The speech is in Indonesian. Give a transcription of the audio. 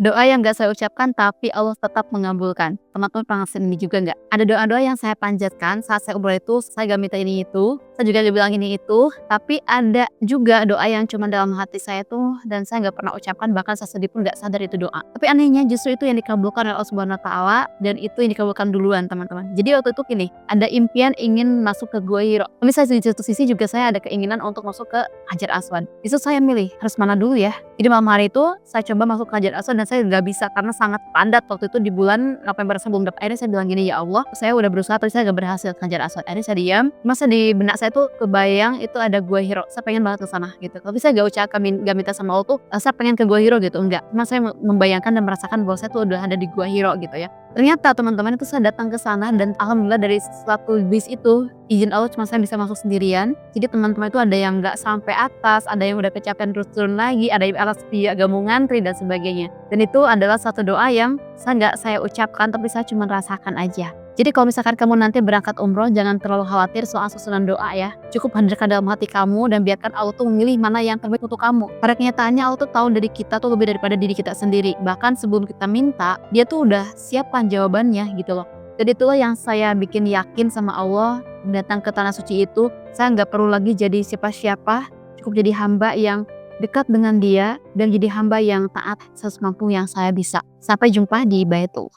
Doa yang gak saya ucapkan tapi Allah tetap mengabulkan. Teman-teman pernah ngerasain ini juga nggak? Ada doa-doa yang saya panjatkan saat saya umroh itu, saya gak minta ini itu, saya juga gak bilang ini itu, tapi ada juga doa yang cuma dalam hati saya tuh dan saya gak pernah ucapkan, bahkan saya sedih pun gak sadar itu doa. Tapi anehnya justru itu yang dikabulkan oleh Allah Subhanahu wa Ta'ala, dan itu yang dikabulkan duluan, teman-teman. Jadi waktu itu gini, ada impian ingin masuk ke Gua Hiro. Misalnya di satu sisi juga saya ada keinginan untuk masuk ke Hajar Aswad. Itu saya milih harus mana dulu ya. Jadi malam hari itu saya coba masuk ke Hajar Aswad dan saya nggak bisa karena sangat padat waktu itu di bulan November sebelum dapat. Akhirnya saya bilang gini, ya Allah, saya udah berusaha tapi saya nggak berhasil ke Hajar Aswad. Akhirnya saya diam. Masa di benak saya tuh kebayang itu ada Gua Hiro. Saya pengen banget ke sana gitu. Tapi saya nggak ucapkan, nggak minta sama Allah tuh saya pengen ke Gua Hiro gitu. Enggak. Cuma saya membayangkan dan merasakan bahwa saya tuh udah ada di Gua Hiro gitu ya. Ternyata teman-teman itu saya datang ke sana dan alhamdulillah dari satu bis itu izin Allah cuma saya bisa masuk sendirian. Jadi teman-teman itu ada yang nggak sampai atas, ada yang udah kecapean terus turun lagi, ada yang alas dia gak mau ngantri dan sebagainya. Dan itu adalah satu doa yang nggak saya ucapkan tapi saya cuma rasakan aja. Jadi kalau misalkan kamu nanti berangkat umroh, jangan terlalu khawatir soal susunan doa ya. Cukup hadirkan dalam hati kamu dan biarkan Allah tuh memilih mana yang terbaik untuk kamu. Pada kenyataannya Allah tuh tahu dari kita tuh lebih daripada diri kita sendiri. Bahkan sebelum kita minta, dia tuh udah siapkan jawabannya gitu loh. Jadi itulah yang saya bikin yakin sama Allah, datang ke tanah suci itu. Saya nggak perlu lagi jadi siapa-siapa, cukup jadi hamba yang dekat dengan dia dan jadi hamba yang taat semampu yang saya bisa. Sampai jumpa di Baitul.